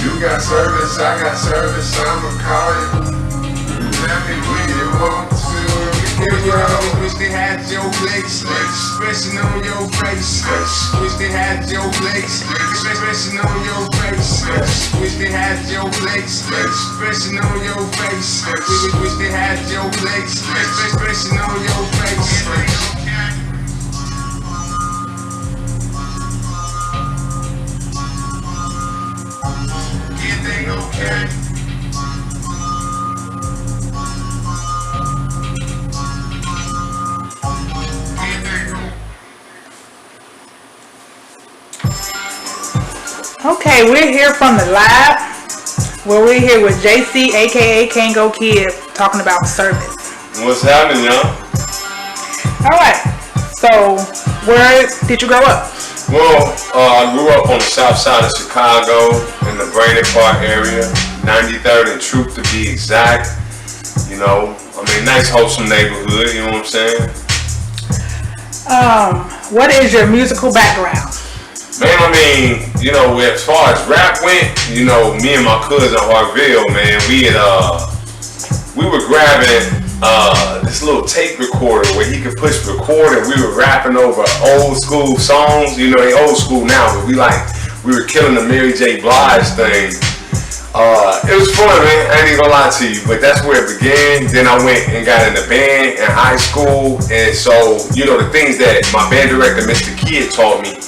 You got service, I got service, I'ma call you. Tell me when you want to. Wish they had your place, expression on your face. Wish they had your place, expression on your face. Wish they had your place, expression on your face. Wish they had your place, expression on your face. Anything okay? Okay, we're here from the lab where we're here with JC, aka Kangoo Kiddd, talking about service. What's happening, y'all? Alright, so where did you grow up? Well, I grew up on the south side of Chicago in the Brainerd Park area, 93rd and Troop to be exact. You know, I mean, nice wholesome neighborhood, you know what I'm saying? What is your musical background? Man, I mean, you know, as far as rap went, you know, me and my cousin Harville, man, we were grabbing this little tape recorder where he could push record and we were rapping over old school songs. You know, they old school now, but we were killing the Mary J. Blige thing. It was fun, man, I ain't even gonna lie to you, but that's where it began. Then I went and got in the band in high school, and so, you know, the things that my band director, Mr. Kidd, taught me,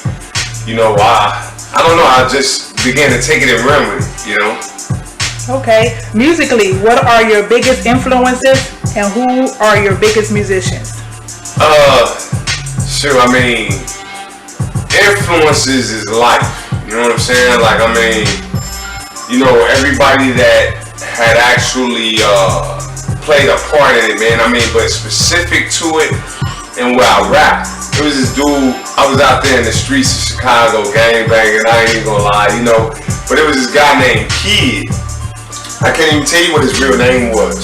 you know, I don't know, I just began to take it and run with it, you know. Okay, musically, what are your biggest influences and who are your biggest musicians? Sure, I mean, influences is life, you know what I'm saying? Like, I mean, you know, everybody that had actually played a part in it, man, I mean, but specific to it and where I rap. It was this dude, I was out there in the streets of Chicago gangbanging, I ain't even gonna lie, you know. But it was this guy named Kid. I can't even tell you what his real name was.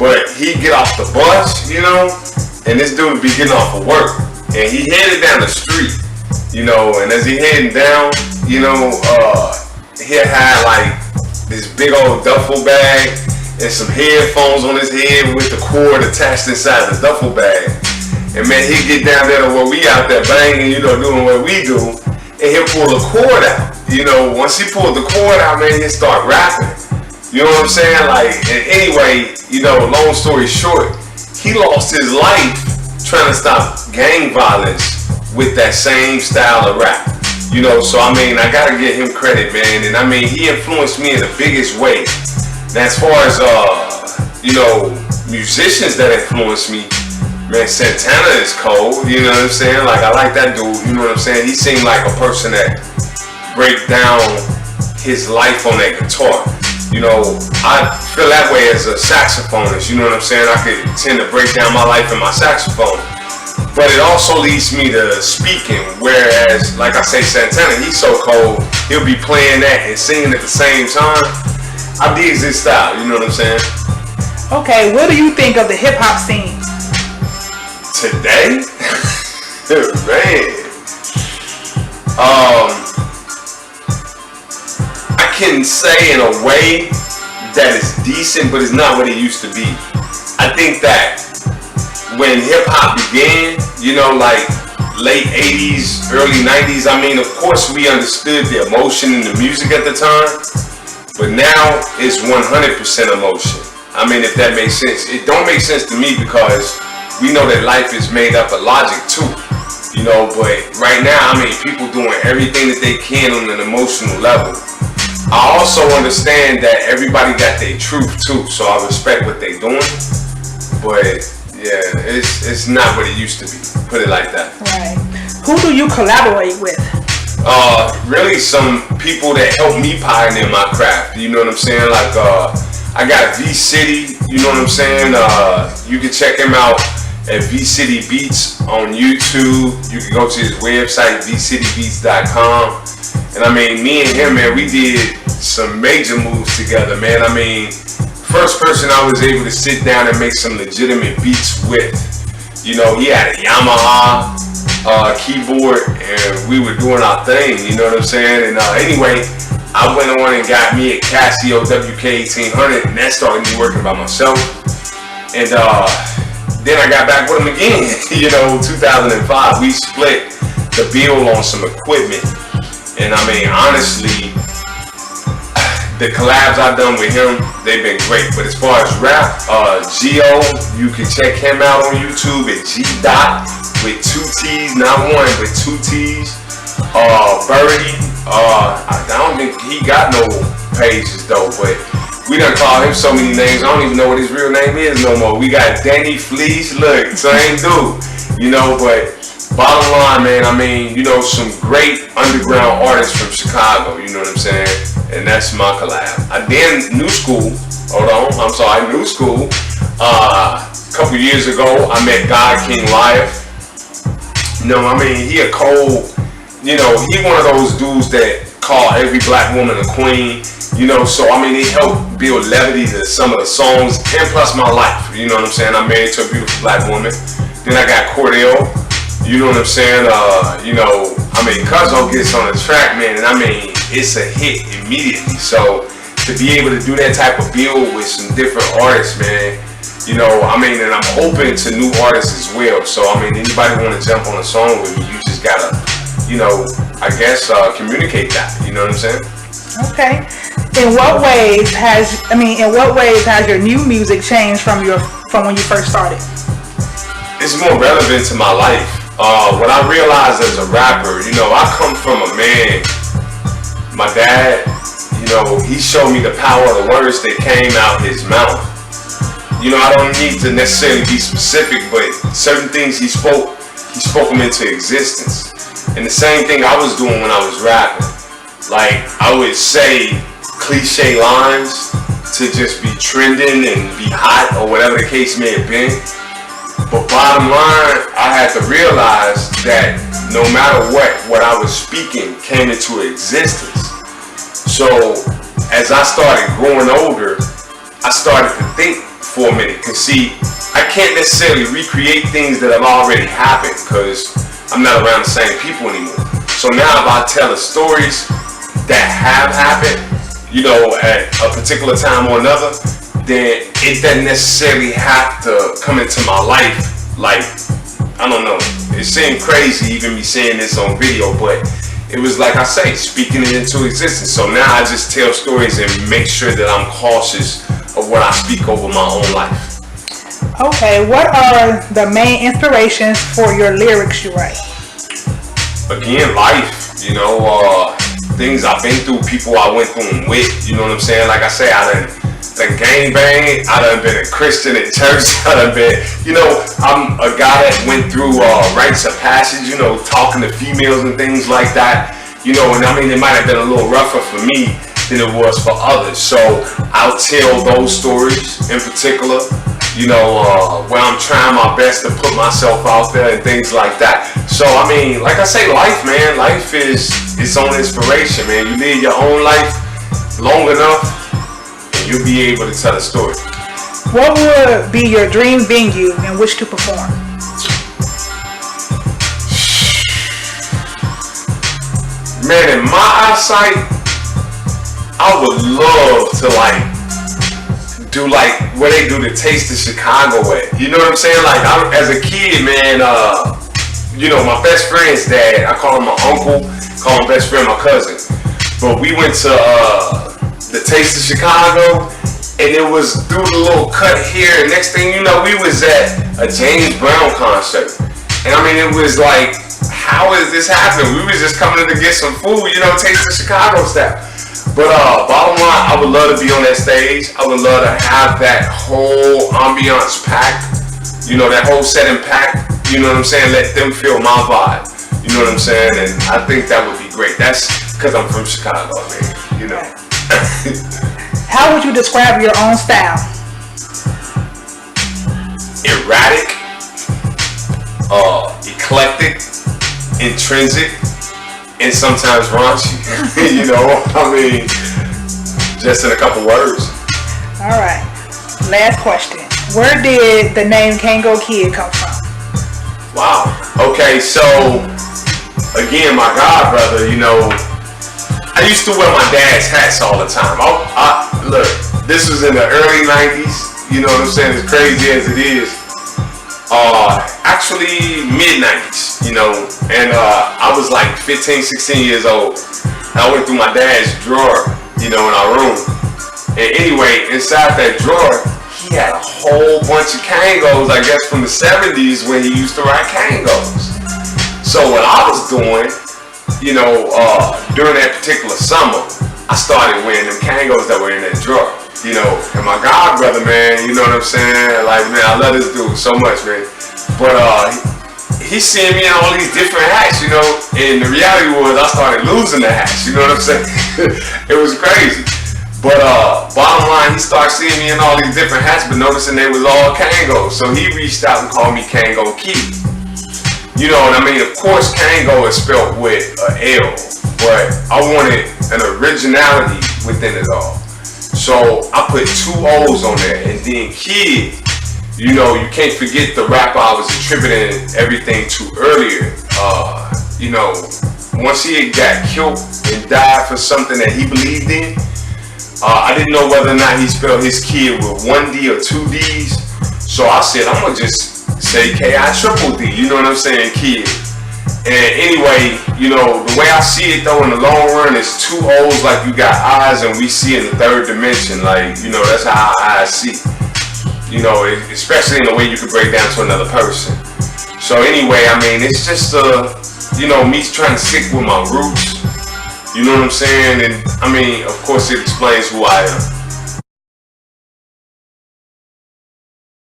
But he'd get off the bus, you know, and this dude would be getting off of work. And he headed down the street, you know, and as he heading down, you know, he had like this big old duffel bag and some headphones on his head with the cord attached inside the duffel bag. And man, he'd get down there to where we out there banging, you know, doing what we do, and he'll pull the cord out. You know, once he pulled the cord out, man, he'd start rapping. You know what I'm saying? Like, and anyway, you know, long story short, he lost his life trying to stop gang violence with that same style of rap. You know, so I mean, I gotta give him credit, man. And I mean, he influenced me in the biggest way. And as far as, you know, musicians that influenced me, man, Santana is cold, you know what I'm saying? Like, I like that dude, you know what I'm saying? He seemed like a person that break down his life on that guitar. You know, I feel that way as a saxophonist, you know what I'm saying? I could tend to break down my life in my saxophone. But it also leads me to speaking, whereas, like I say, Santana, he's so cold, he'll be playing that and singing at the same time. I dig his style, you know what I'm saying? Okay, what do you think of the hip-hop scene? Today? Man. I can say in a way that it's decent, but it's not what it used to be. I think that when hip-hop began, you know, like late 80s, early 90s, I mean, of course we understood the emotion in the music at the time, but now it's 100% emotion. I mean, if that makes sense. It don't make sense to me because we know that life is made up of logic too, you know, but right now, I mean, people doing everything that they can on an emotional level. I also understand that everybody got their truth too, so I respect what they doing, but yeah, it's not what it used to be, put it like that. Right. Who do you collaborate with? Really some people that help me pioneer my craft, you know what I'm saying? Like, I got V City, you know what I'm saying? You can check him out at V City Beats on YouTube. You can go to his website, vcitybeats.com. And I mean, me and him, man, we did some major moves together, man. I mean, first person I was able to sit down and make some legitimate beats with. You know, he had a Yamaha keyboard and we were doing our thing, you know what I'm saying? And anyway, I went on and got me a Casio WK1800, and that started me working by myself. And then I got back with him again, 2005. We split the bill on some equipment. And I mean, honestly, the collabs I've done with him, they've been great. But as far as rap, Geo, you can check him out on YouTube at G. with 2 T's, not one, but 2 T's. Birdie, I don't think he got no pages though, but we done called him so many names, I don't even know what his real name is no more. We got Danny Fleece, look, same dude, but bottom line, man, I mean, some great underground artists from Chicago, you know what I'm saying? And that's my collab. I then New School, New School. A couple years ago, I met God King Live. He a cold, he one of those dudes that call every black woman a queen, so it helped build levity to some of the songs, and plus my life, you know what I'm saying? I'm married to a beautiful black woman. Then I got Cordell, you know what I'm saying? Cuzzo gets on the track, man, and it's a hit immediately. So to be able to do that type of build with some different artists, man, and I'm open to new artists as well. So anybody want to jump on a song with me, you just gotta, communicate that. You know what I'm saying? Okay. In what ways has your new music changed from when you first started? It's more relevant to my life. What I realized as a rapper, I come from a man, my dad, he showed me the power of the words that came out his mouth. I don't need to necessarily be specific, but certain things he spoke them into existence. And the same thing I was doing when I was rapping. Like, I would say cliche lines to just be trending and be hot or whatever the case may have been. But bottom line, I had to realize that no matter what I was speaking came into existence. So as I started growing older, I started to think for a minute. Cause see, I can't necessarily recreate things that have already happened because I'm not around the same people anymore. So now if I tell the stories that have happened, at a particular time or another, then it doesn't necessarily have to come into my life. Like, I don't know, it seemed crazy even me saying this on video, but it was like I say, speaking it into existence. So now I just tell stories and make sure that I'm cautious of what I speak over my own life. Okay, what are the main inspirations for your lyrics you write? Again, life, things I've been through, people I went through and with, you know what I'm saying? Like I say, I done gangbang, I done been a Christian at church, I done been, I'm a guy that went through rites of passage, talking to females and things like that, and it might have been a little rougher for me than it was for others. So I'll tell those stories in particular, where I'm trying my best to put myself out there and things like that. So like I say, life, man, life is its own inspiration, man. You live your own life long enough, you'll be able to tell a story. What would be your dream venue in which to perform? Man, in my eyesight, I would love to do where they do the Taste of Chicago at. You know what I'm saying? Like, as a kid, man, my best friend's dad, I call him my uncle, call him best friend my cousin. But we went to the Taste of Chicago, and it was through the little cut here, and next thing you know, we was at a James Brown concert. And it was like, how is this happening? We was just coming to get some food, Taste of Chicago style. But bottom line, I would love to be on that stage. I would love to have that whole ambiance packed, that whole setting packed, you know what I'm saying? Let them feel my vibe, you know what I'm saying? And I think that would be great. That's because I'm from Chicago, man, How would you describe your own style? Erratic, eclectic, intrinsic, and sometimes raunchy. Just in a couple words. All right. Last question. Where did the name Kangoo Kiddd come from? Wow. Okay, so again, my god brother, I used to wear my dad's hats all the time. Look, this was in the early 90s. You know what I'm saying? As crazy as it is. Actually mid 90s, you know, and I was like 15, 16 years old. And I went through my dad's drawer, you know, in our room. And anyway, inside that drawer, he had a whole bunch of Kangos, I guess from the 70s when he used to rock Kangos. So what I was doing, you know, during that particular summer, I started wearing them Kangos that were in that drawer. You know, and my god brother, man, you know what I'm saying? Like, man, I love this dude so much, man. But he's seeing me in all these different hats, you know, and the reality was I started losing the hats, you know what I'm saying? It was crazy. But bottom line, he started seeing me in all these different hats, but noticing they was all Kangoo. So he reached out and called me Kangoo Kiddd. You know what I mean? Of course, Kangoo is spelled with an L, but I wanted an originality within it all. So I put 2 O's on there, and then Kiddd, you know, you can't forget the rapper I was attributing everything to earlier. You know, once he had got killed and died for something that he believed in, I didn't know whether or not he spelled his kid with 1 D or 2 D's. So I said, I'm gonna just say K-I-triple-D, you know what I'm saying, Kiddd. And anyway, you know, the way I see it though in the long run is 2 O's like you got eyes and we see in the 3rd dimension. Like, you know, that's how our eyes see. You know, especially in the way you can break down to another person. So anyway, I mean, it's just, you know, me trying to stick with my roots. You know what I'm saying? And I mean, of course it explains who I am.